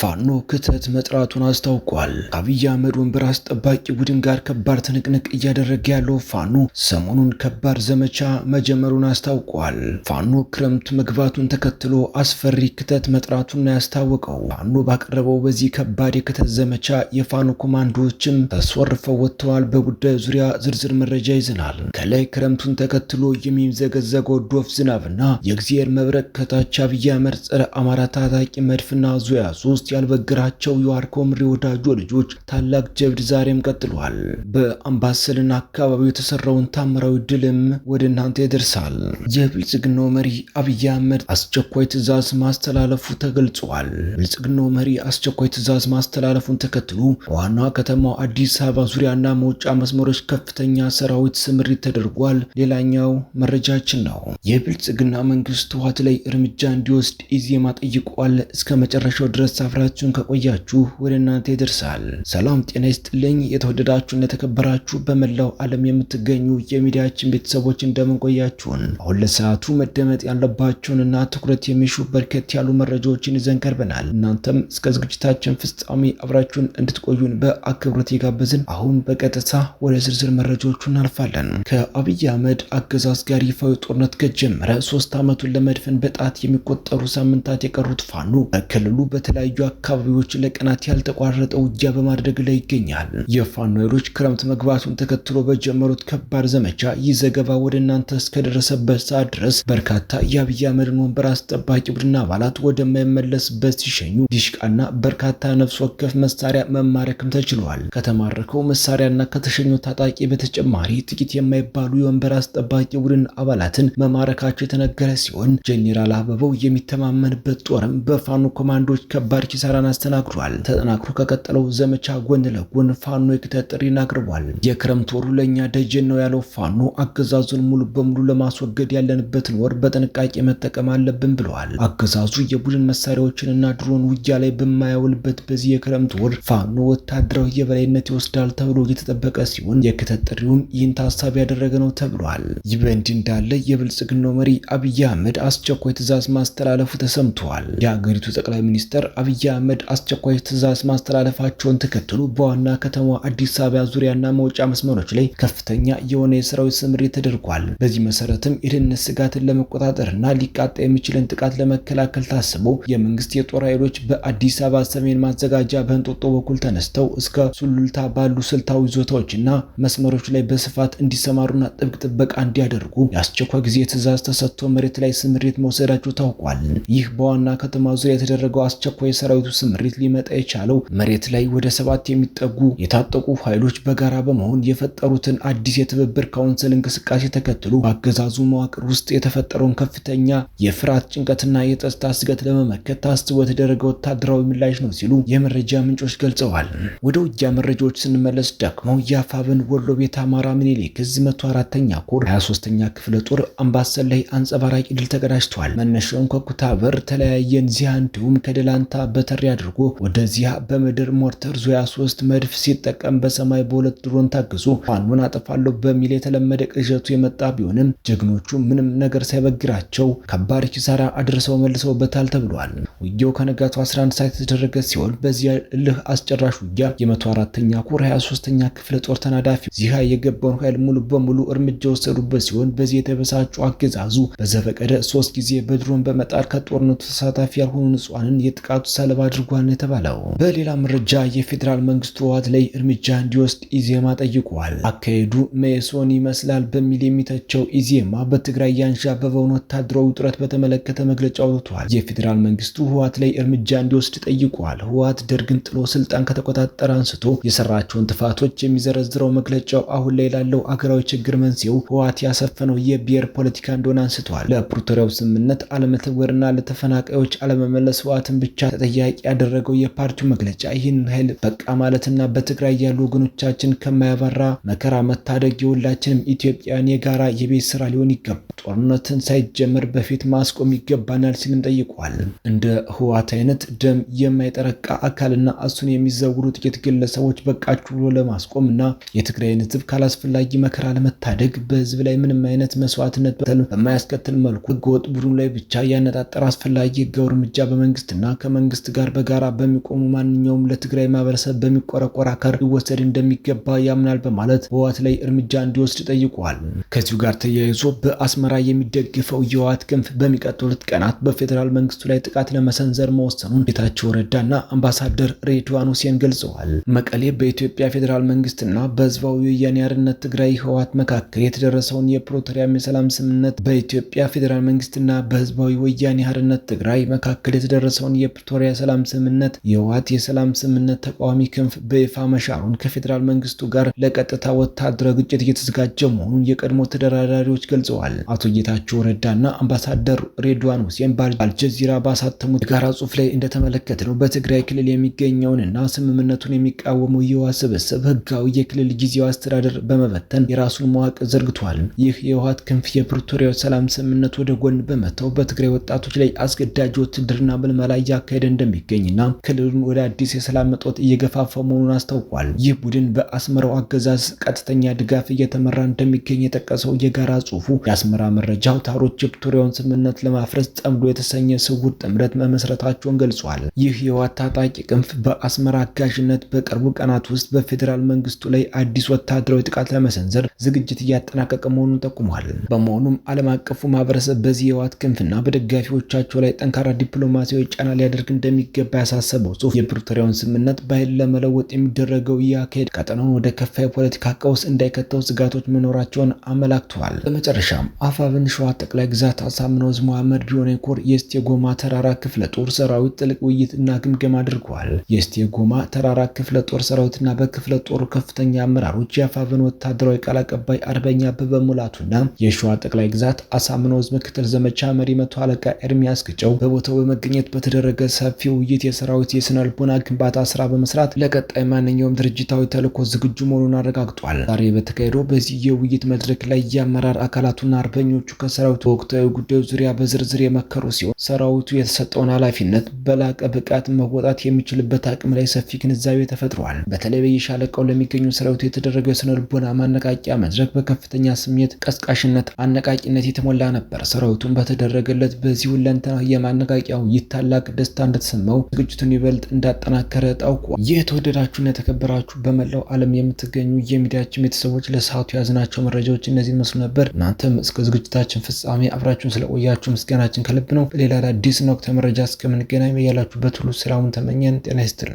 ፋኖ ክተት መጥራቱን አስታውቋል። ከአብይ አህመድ ወንበር አስጠባቂ ቡድን ጋር ከባድ ትንቅንቅ እያደረገ ያለው ፋኖ ሰሞኑን ከባድ ዘመቻ መጀመሩን አስታውቋል። ፋኖ ክረምት መግባቱን ተከትሎ አስፈሪ ክተት መጥራቱን ያስታወቀው ፋኖ ባቀረበው በዚህ ከባድ የክተት ዘመቻ የፋኖ ኮማንዶዎችም ተስወርፈው ወጥተዋል። በጉዳዩ ዙሪያ ዝርዝር መረጃ ይዘናል። ከላይ ክረምቱን ተከትሎ የሚዘገዘገው ዶፍ ዝናብና የእግዚአብሔር መብረቅ ከታች አብይ አህመድ ጸረ አማራ ታጣቂ መድፍና ዙያ 3 ያልበግራቸው የዋርኮ ምሬ ወዳጆ ልጆች ታላቅ ጀብድ ዛሬም ቀጥሏል። በአምባሰልና አካባቢው የተሰራውን ታምራዊ ድልም ወደ እናንተ ይደርሳል። የብልጽግናው መሪ አብይ አህመድ አስቸኳይ ትዕዛዝ ማስተላለፉ ተገልጿል። ብልጽግናው መሪ አስቸኳይ ትዕዛዝ ማስተላለፉን ተከትሎ ዋና ከተማው አዲስ አበባ ዙሪያና መውጫ መስመሮች ከፍተኛ ሰራዊት ስምሪት ተደርጓል። ሌላኛው መረጃችን ነው። የብልጽግና መንግስት ህወሓት ላይ እርምጃ እንዲወስድ ኢዜማ ጠይቋል። እስከ መጨረሻው ድረስ አብራችሁን ከቆያችሁ ወደ እናንተ ይደርሳል። ሰላም ጤና ይስጥልኝ። የተወደዳችሁና የተከበራችሁ በመላው ዓለም የምትገኙ የሚዲያችን ቤተሰቦች እንደምን ቆያችሁን? አሁን ለሰዓቱ መደመጥ ያለባቸውንና ትኩረት የሚሹ በርከት ያሉ መረጃዎችን ይዘን ቀርበናል። እናንተም እስከ ዝግጅታችን ፍጻሜ አብራችሁን እንድትቆዩን በአክብሮት የጋበዝን። አሁን በቀጥታ ወደ ዝርዝር መረጃዎቹ እናልፋለን። ከአብይ አህመድ አገዛዝ ጋር ይፋዊ ጦርነት ከጀመረ 3 ዓመቱን ለመድፈን በጣት የሚቆጠሩ ሳምንታት የቀሩት ፋኖ በክልሉ በተለያዩ አካባቢዎች ለቀናት ያልተቋረጠ ውጊያ በማድረግ ላይ ይገኛል። የፋኖ ኃይሎች ክረምት መግባቱን ተከትሎ በጀመሩት ከባድ ዘመቻ ይህ ዘገባ ወደ እናንተ እስከደረሰበት ሰዓት ድረስ በርካታ የአብይ አህመድን ወንበር አስጠባቂ ቡድን አባላት ወደማይመለስበት ሲሸኙ ዲሽቃና በርካታ ነፍስ ወከፍ መሳሪያ መማረክም ተችሏል። ከተማረከው መሳሪያና ከተሸኘው ታጣቂ በተጨማሪ ጥቂት የማይባሉ የወንበር አስጠባቂ ቡድን አባላትን መማረካቸው የተነገረ ሲሆን ጄኔራል አበባው የሚተማመንበት ጦርም በፋኖ ኮማንዶች ከባድ ኪሳራን አስተናግዷል። ተጠናክሮ ከቀጠለው ዘመቻ ጎን ለጎን ፋኖ የክተት ጥሪን አቅርቧል። የክረምት ወሩ ለኛ ደጀን ነው ያለው ፋኖ አገዛዙን ሙሉ በሙሉ ለማስወገድ ያለንበትን ወር በጥንቃቄ መጠቀም አለብን ብለዋል። አገዛዙ የቡድን መሳሪያዎችንና ድሮን ውጊያ ላይ በማያውልበት በዚህ የክረምት ወር ፋኖ ወታደራዊ የበላይነት ይወስዳል ተብሎ እየተጠበቀ ሲሆን የክተት ጥሪውን ይህን ታሳቢ ያደረገ ነው ተብሏል። ይህ በእንዲህ እንዳለ የብልጽግናው መሪ አብይ አህመድ አስቸኳይ ትዕዛዝ ማስተላለፉ ተሰምቷል። የሀገሪቱ ጠቅላይ ሚኒስትር አብይ አህመድ አስቸኳይ ትዕዛዝ ማስተላለፋቸውን ተከትሎ በዋና ከተማ አዲስ አበባ ዙሪያና መውጫ መስመሮች ላይ ከፍተኛ የሆነ የሰራዊት ስምሪት ተደርጓል። በዚህ መሰረትም የደህንነት ስጋትን ለመቆጣጠርና ሊቃጣ የሚችልን ጥቃት ለመከላከል ታስቦ የመንግስት የጦር ኃይሎች በአዲስ አበባ ሰሜን ማዘጋጃ በእንጦጦ በኩል ተነስተው እስከ ሱሉልታ ባሉ ስልታዊ ይዞታዎችና መስመሮች ላይ በስፋት እንዲሰማሩና ጥብቅ ጥበቃ እንዲያደርጉ የአስቸኳይ ጊዜ ትዕዛዝ ተሰጥቶ መሬት ላይ ስምሪት መውሰዳቸው ታውቋል። ይህ በዋና ከተማ ዙሪያ የተደረገው አስቸኳይ የሰራዊቱ ስምሪት ሊመጣ የቻለው መሬት ላይ ወደ 7 የሚጠጉ የታጠቁ ኃይሎች በጋራ በመሆን የፈጠሩትን አዲስ የትብብር ካውንስል እንቅስቃሴ ተከትሎ በአገዛዙ መዋቅር ውስጥ የተፈጠረውን ከፍተኛ የፍርሃት ጭንቀትና የጸጥታ ስጋት ለመመከት ታስቦ የተደረገ ወታደራዊ ምላሽ ነው ሲሉ የመረጃ ምንጮች ገልጸዋል። ወደ ውጊያ መረጃዎች ስንመለስ ደግሞ የአፋብን ወሎ ቤት አማራ ምኒልክ ዕዝ 104ኛ ኮር 23ኛ ክፍለ ጦር አምባሰል ላይ አንጸባራቂ ድል ተቀዳጅቷል። መነሻውን ከኩታበር ተለያየን ዚያ እንዲሁም ከደላንታ በተሪ አድርጎ ወደዚያ በምድር ሞርተር ዙያ 3 መድፍ ሲጠቀም በሰማይ በሁለት ድሮን ታግዞ ፋኖን አጠፋለሁ በሚል የተለመደ ቅዠቱ የመጣ ቢሆንም ጀግኖቹ ምንም ነገር ሳይበግራቸው ከባድ ኪሳራ አድርሰው መልሰውበታል ተብሏል። ውጊያው ከነጋቱ 11 ሰዓት የተደረገ ሲሆን በዚያ እልህ አስጨራሽ ውጊያ የ104ኛ ኮር 23ኛ ክፍለ ጦር ተናዳፊ ዚያ የገባውን ኃይል ሙሉ በሙሉ እርምጃ ወሰዱበት ሲሆን በዚህ የተበሳጩ አገዛዙ በዘፈቀደ 3 ጊዜ በድሮን በመጣር ከጦርነቱ ተሳታፊ ያልሆኑ ንጹሃንን የጥቃቱ ሰለባ አድርጓል የተባለው። በሌላ መረጃ የፌዴራል መንግስቱ ህወሓት ላይ እርምጃ እንዲወስድ ኢዜማ ጠይቋል። አካሄዱ መኢሶን ይመስላል በሚል የሚተቸው ኢዜማ በትግራይ ያንዣበበውን ወታደራዊ ውጥረት በተመለከተ መግለጫ አውጥቷል። የፌዴራል መንግስቱ ህወሓት ላይ እርምጃ እንዲወስድ ጠይቋል። ህወሓት ደርግን ጥሎ ስልጣን ከተቆጣጠረ አንስቶ የሰራቸውን ጥፋቶች የሚዘረዝረው መግለጫው አሁን ላይ ላለው አገራዊ ችግር መንስኤው ህወሓት ያሰፈነው የብሔር ፖለቲካ እንደሆነ አንስቷል። ለፕሪቶሪያው ስምምነት አለመተግበርና ለተፈናቃዮች አለመመለስ ህወሓትን ብቻ ተጠያቂ ያደረገው የፓርቲው መግለጫ ይህን ኃይል በቃ ማለትና በትግራይ ያሉ ወገኖቻችን ከማያባራ መከራ መታደግ የሁላችንም ኢትዮጵያውያን የጋራ የቤት ስራ ሊሆን ይገባል። ጦርነትን ሳይጀመር በፊት ማስቆም ይገባናል ሲልም ጠይቋል። እንደ ህወሓት አይነት ደም የማይጠረቃ አካልና እሱን የሚዘውሩ ጥቂት ግለሰቦች በቃችሁ ብሎ ለማስቆም እና የትግራይን ህዝብ ካላስፈላጊ መከራ ለመታደግ በህዝብ ላይ ምንም አይነት መስዋዕትነት በማያስከትል መልኩ ህገወጥ ቡድኑ ላይ ብቻ ያነጣጠረ አስፈላጊ ህጋዊ እርምጃ በመንግስትና ከመንግስት መንግስት ጋር በጋራ በሚቆሙ ማንኛውም ለትግራይ ማህበረሰብ በሚቆረቆር አካል ሊወሰድ እንደሚገባ ያምናል በማለት ህወሓት ላይ እርምጃ እንዲወስድ ጠይቋል። ከዚሁ ጋር ተያይዞ በአስመራ የሚደግፈው የህወሓት ክንፍ በሚቀጥሉት ቀናት በፌዴራል መንግስቱ ላይ ጥቃት ለመሰንዘር መወሰኑን ጌታቸው ረዳና አምባሳደር ሬድዋን ሁሴን ገልጸዋል። መቀሌ በኢትዮጵያ ፌዴራል መንግስትና በህዝባዊ ወያኔ ሓርነት ትግራይ ህወሓት መካከል የተደረሰውን የፕሪቶሪያ የሰላም ስምምነት በኢትዮጵያ ፌዴራል መንግስትና በህዝባዊ ወያኔ ሓርነት ትግራይ መካከል የተደረሰውን የፕሪቶሪያ የሰላም ስምምነት የህወሓት የሰላም ስምምነት ተቃዋሚ ክንፍ በይፋ መሻሩን ከፌዴራል መንግስቱ ጋር ለቀጥታ ወታደራዊ ግጭት እየተዘጋጀ መሆኑን የቀድሞ ተደራዳሪዎች ገልጸዋል። አቶ ጌታቸው ረዳና አምባሳደር ሬድዋን ሁሴን በአልጀዚራ ባሳተሙት የጋራ ጽሑፍ ላይ እንደተመለከተው በትግራይ ክልል የሚገኘውንና ስምምነቱን የሚቃወመው የህወሓት ስብስብ ህጋዊ የክልል ጊዜያዊ አስተዳደር በመበተን የራሱን መዋቅር ዘርግቷል። ይህ የህወሓት ክንፍ የፕሪቶሪያ ሰላም ስምምነት ወደ ጎን በመተው በትግራይ ወጣቶች ላይ አስገዳጅ ውትድርና ምልመላ እያካሄደ እንደሚገኝና ክልሉን ወደ አዲስ የሰላም እጦት እየገፋፋ መሆኑን አስታውቋል። ይህ ቡድን በአስመራው አገዛዝ ቀጥተኛ ድጋፍ እየተመራ እንደሚገኝ የጠቀሰው የጋራ ጽሑፉ የአስመራ መረጃ አውታሮች የፕሪቶሪያውን ስምምነት ለማፍረስ ጠምዶ የተሰኘ ስውር ጥምረት መመስረታቸውን ገልጿል። ይህ የህወሓት ታጣቂ ክንፍ በአስመራ አጋዥነት በቅርቡ ቀናት ውስጥ በፌዴራል መንግስቱ ላይ አዲስ ወታደራዊ ጥቃት ለመሰንዘር ዝግጅት እያጠናቀቀ መሆኑን ጠቁሟል። በመሆኑም ዓለም አቀፉ ማህበረሰብ በዚህ የህወሓት ክንፍና በደጋፊዎቻቸው ላይ ጠንካራ ዲፕሎማሲያዊ ጫና ሊያደርግ እንደሚገባ ያሳሰበው ጽሑፍ የፕሪቶሪያውን ስምምነት በኃይል ለመለወጥ የሚደረገው አካሄድ ቀጠናውን ወደ ከፋ የፖለቲካ ቀውስ እንዳይከተው ስጋቶች መኖራቸውን አመላክተዋል። በመጨረሻም አፋብኃ ሸዋ ጠቅላይ ግዛት አሳምነው ዕዝ መሐመድ ቢሆነ ኮር የእስቴ ጎማ ተራራ ክፍለ ጦር ሰራዊት ጥልቅ ውይይትና ግምገማ አድርገዋል። የእስቴ ጎማ ተራራ ክፍለ ጦር ሰራዊትና በክፍለ ጦሩ ከፍተኛ አመራሮች የአፋብኃ ወታደራዊ ቃል አቀባይ አርበኛ አበበ ሙላቱና የሸዋ ጠቅላይ ግዛት አሳምነው ዕዝ ምክትል ዘመቻ መሪ መቶ አለቃ ኤርሚያስ ግጨው በቦታው በመገኘት በተደረገ ሰፊ ውይይት የሰራዊት የስነ ልቦና ግንባታ ስራ በመስራት ለቀጣይ ማንኛውም ድርጅታዊ ተልዕኮ ዝግጁ መሆኑን አረጋግጧል። ዛሬ በተካሄደው በዚህ የውይይት መድረክ ላይ የአመራር አካላቱና አርበኞቹ ከሰራዊቱ ወቅታዊ ጉዳዮች ዙሪያ በዝርዝር የመከሩ ሲሆን ሰራዊቱ የተሰጠውን ኃላፊነት በላቀ ብቃት መወጣት የሚችልበት አቅም ላይ ሰፊ ግንዛቤ ተፈጥሯል። በተለይ በየሻለቃው ለሚገኙ ሰራዊቱ የተደረገው የስነ ልቦና ማነቃቂያ መድረክ በከፍተኛ ስሜት ቀስቃሽነት አነቃቂነት የተሞላ ነበር። ሰራዊቱን በተደረገለት በዚህ ሁለንተና የማነቃቂያው ታላቅ ደስታ እንደተሰማው ዝግጅቱን ይበልጥ እንዳጠናከረ ታውቋል። የተወደዳችሁና የተከበራችሁ በመላው ዓለም የምትገኙ የሚዲያችን ቤተሰቦች ለሰዓቱ ያዝናቸው መረጃዎች እነዚህ መስሉ ነበር። እናንተም እስከ ዝግጅታችን ፍጻሜ አብራችሁን ስለቆያችሁ ምስጋናችን ከልብ ነው። በሌላ አዲስ ወቅታዊ መረጃ እስከምንገናኝ በያላችሁበት ሁሉ ሰላሙን ተመኘን። ጤና ይስጥልን።